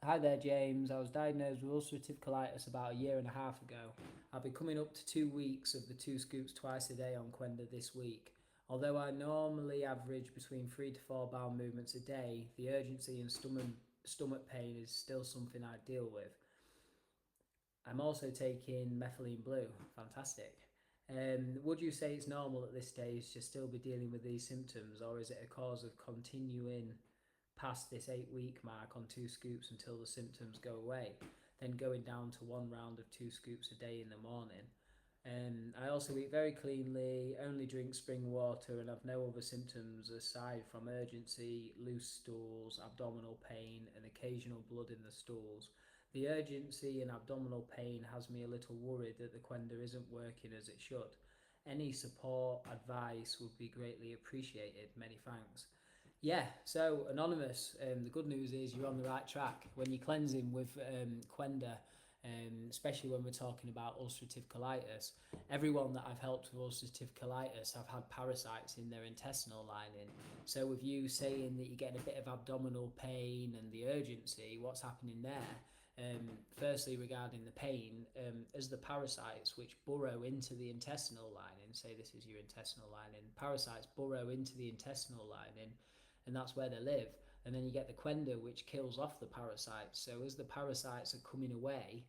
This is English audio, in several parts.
Hi there, James. I was diagnosed with ulcerative colitis about a year and a half ago. I'll be coming up to 2 weeks of the 2 scoops twice a day on Qenda this week. Although I normally average between 3 to 4 bowel movements a day, the urgency and stomach pain is still something I deal with. I'm also taking methylene blue. Fantastic. Would you say it's normal at this stage to still be dealing with these symptoms, or is it a cause of continuing past this 8 week mark on 2 scoops until the symptoms go away, then going down to 1 round of 2 scoops a day in the morning? I also eat very cleanly, only drink spring water, and have no other symptoms aside from urgency, loose stools, abdominal pain, and occasional blood in the stools. The urgency and abdominal pain has me a little worried that the Qenda isn't working as it should. Any support, advice would be greatly appreciated. Many thanks. Yeah, so Anonymous, the good news is you're on the right track. When you're cleansing with Qenda, especially when we're talking about ulcerative colitis, everyone that I've helped with ulcerative colitis have had parasites in their intestinal lining. So with you saying that you're getting a bit of abdominal pain and the urgency, what's happening there? Firstly, regarding the pain, as the parasites which burrow into the intestinal lining, say this is your intestinal lining, parasites burrow into the intestinal lining, and that's where they live. And then you get the Qenda, which kills off the parasites. So as the parasites are coming away,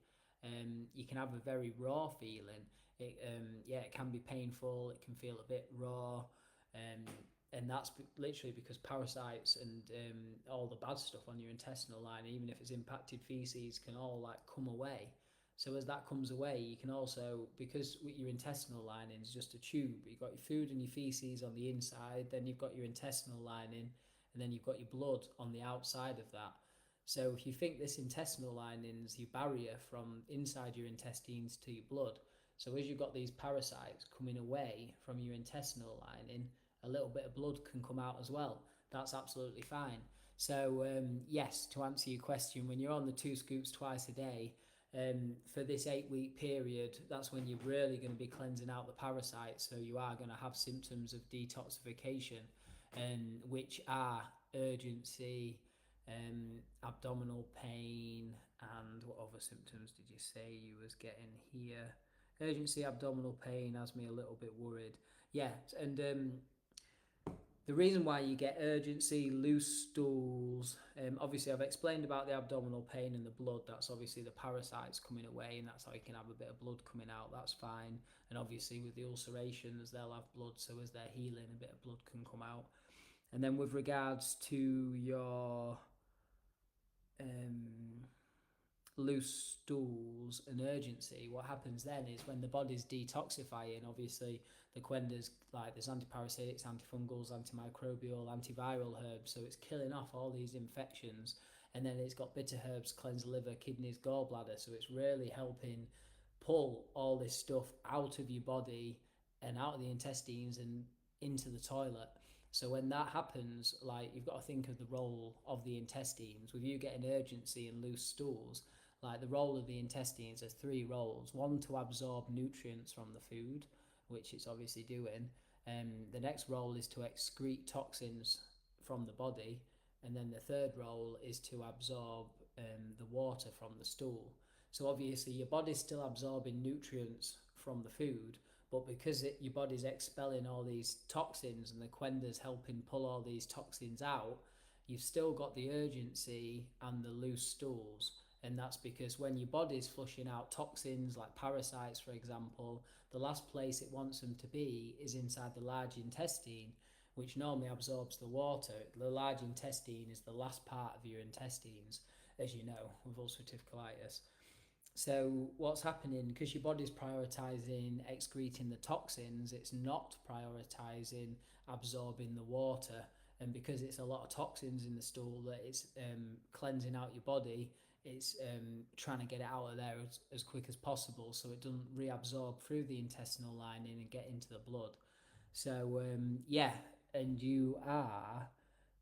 you can have a very raw feeling. It can be painful. It can feel a bit raw, um, and that's literally because parasites and all the bad stuff on your intestinal line, even if it's impacted feces, can all like come away. So as that comes away, you can also, because with your intestinal lining is just a tube, you've got your food and your feces on the inside, then you've got your intestinal lining, and then you've got your blood on the outside of that. So if you think this intestinal lining is your barrier from inside your intestines to your blood, so as you've got these parasites coming away from your intestinal lining, a little bit of blood can come out as well. That's absolutely fine. So yes, to answer your question, when you're on the 2 scoops twice a day, for this 8 week period, that's when you're really going to be cleansing out the parasites. So you are going to have symptoms of detoxification, which are urgency, abdominal pain, and what other symptoms did you say you was getting here? Urgency, abdominal pain has me a little bit worried. Yeah, and the reason why you get urgency, loose stools, obviously I've explained about the abdominal pain and the blood. That's obviously the parasites coming away, and that's how you can have a bit of blood coming out. That's fine. And obviously with the ulcerations, they'll have blood, so as they're healing, a bit of blood can come out. And then with regards to your um, loose stools and urgency, what happens then is when the body's detoxifying, obviously the Qenda's like there's antiparasitics, antifungals, antimicrobial, antiviral herbs, so it's killing off all these infections. And then it's got bitter herbs, cleanse liver, kidneys, gallbladder, so it's really helping pull all this stuff out of your body and out of the intestines and into the toilet. So when that happens, like you've got to think of the role of the intestines. With you getting urgency and loose stools, like the role of the intestines, there's 3 roles. One, to absorb nutrients from the food, which it's obviously doing. The next role is to excrete toxins from the body. And then the third role is to absorb the water from the stool. So obviously your body's still absorbing nutrients from the food, but because your body's expelling all these toxins and the Qenda's helping pull all these toxins out, you've still got the urgency and the loose stools. And that's because when your body's flushing out toxins like parasites, for example, the last place it wants them to be is inside the large intestine, which normally absorbs the water. The large intestine is the last part of your intestines, as you know, with ulcerative colitis. So what's happening, because your body's prioritizing excreting the toxins, it's not prioritizing absorbing the water. And because it's a lot of toxins in the stool that it's cleansing out your body, it's trying to get it out of there as quick as possible so it doesn't reabsorb through the intestinal lining and get into the blood. So yeah, and you are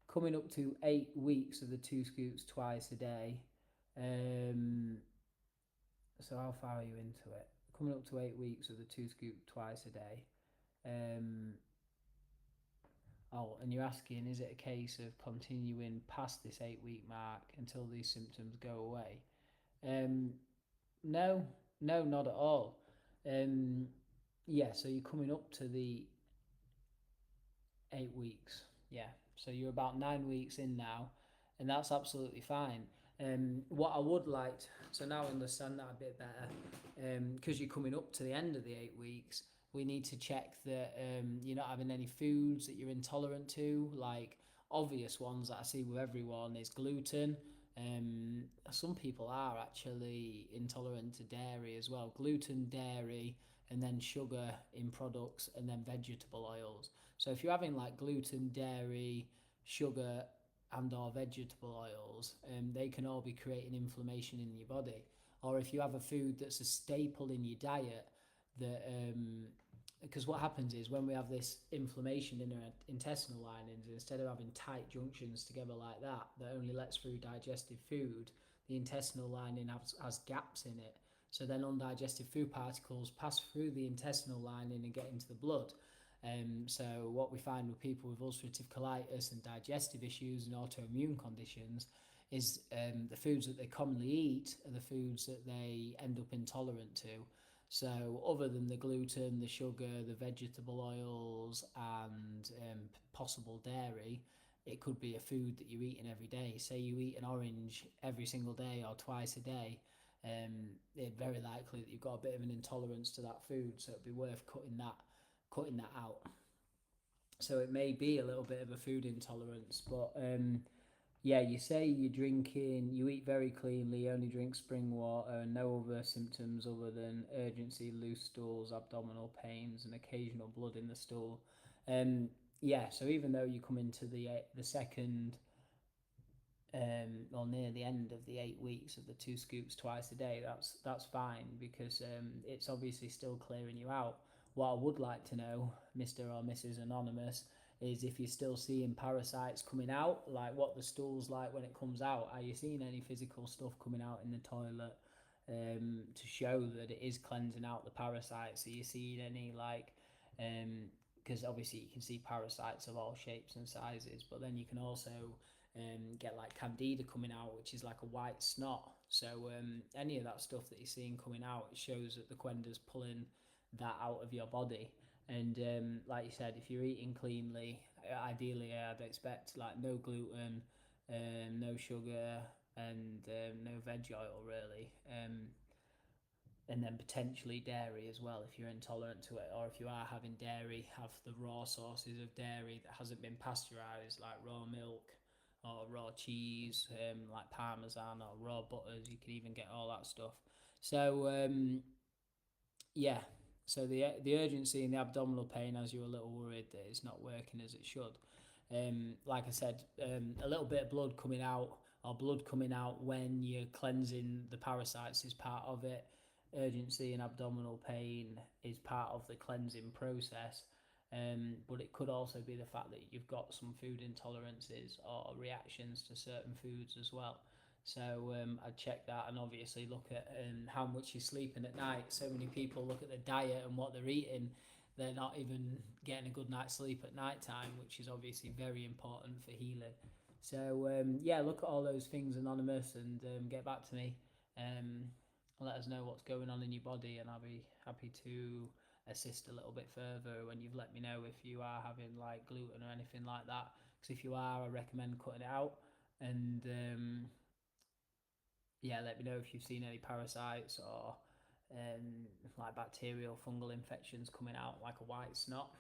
coming up to 8 weeks of the 2 scoops twice a day. Um, so how far are you into it? Coming up to 8 weeks of the 2 scoop twice a day. Um, Oh, and you're asking, is it a case of continuing past this 8 week mark until these symptoms go away? Um, no, no, not at all. Um, yeah, so you're coming up to the 8 weeks. Yeah, so you're about 9 weeks in now, and that's absolutely fine. What I would like, so now I understand that a bit better, because you're coming up to the end of the 8 weeks, we need to check that you're not having any foods that you're intolerant to, like obvious ones that I see with everyone is gluten. Some people are actually intolerant to dairy as well. Gluten, dairy, and then sugar in products, and then vegetable oils. So if you're having like gluten, dairy, sugar, and or vegetable oils, they can all be creating inflammation in your body. Or if you have a food that's a staple in your diet, that because what happens is when we have this inflammation in our intestinal linings, instead of having tight junctions together like that, that only lets through digestive food, the intestinal lining has gaps in it. So then undigested food particles pass through the intestinal lining and get into the blood. So what we find with people with ulcerative colitis and digestive issues and autoimmune conditions is the foods that they commonly eat are the foods that they end up intolerant to. So other than the gluten, the sugar, the vegetable oils, and possible dairy, it could be a food that you're eating every day. Say you eat an orange every single day or twice a day, it's very likely that you've got a bit of an intolerance to that food. So it'd be worth cutting that out. So it may be a little bit of a food intolerance, but yeah, you say you eat very cleanly, you only drink spring water, no other symptoms other than urgency, loose stools, abdominal pains, and occasional blood in the stool. Yeah, so even though you come into the second or near the end of the 8 weeks of the 2 scoops twice a day, that's fine because it's obviously still clearing you out. What I would like to know, Mr. or Mrs. Anonymous, is if you're still seeing parasites coming out, like what the stool's like when it comes out. Are you seeing any physical stuff coming out in the toilet to show that it is cleansing out the parasites? Are you seeing any because obviously you can see parasites of all shapes and sizes, but then you can also get like candida coming out, which is like a white snot. So any of that stuff that you're seeing coming out, it shows that the Qenda's pulling that out of your body. And like you said, if you're eating cleanly, ideally I'd expect like no gluten, no sugar, and no veg oil really. And then potentially dairy as well if you're intolerant to it, or if you are having dairy, have the raw sources of dairy that hasn't been pasteurized, like raw milk or raw cheese, like parmesan or raw butters. You can even get all that stuff. So yeah, so the urgency and the abdominal pain, as you're a little worried that it's not working as it should. Like I said, a little bit of blood coming out or blood coming out when you're cleansing the parasites is part of it. Urgency and abdominal pain is part of the cleansing process. But it could also be the fact that you've got some food intolerances or reactions to certain foods as well. So I'd check that and obviously look at how much you're sleeping at night. So many people look at the diet and what they're eating. They're not even getting a good night's sleep at night time, which is obviously very important for healing. So yeah, look at all those things, Anonymous, and get back to me. Um, Let us know what's going on in your body, and I'll be happy to assist a little bit further when you've let me know if you are having like gluten or anything like that. Because if you are, I recommend cutting it out. And yeah, let me know if you've seen any parasites or like bacterial fungal infections coming out like a white snot.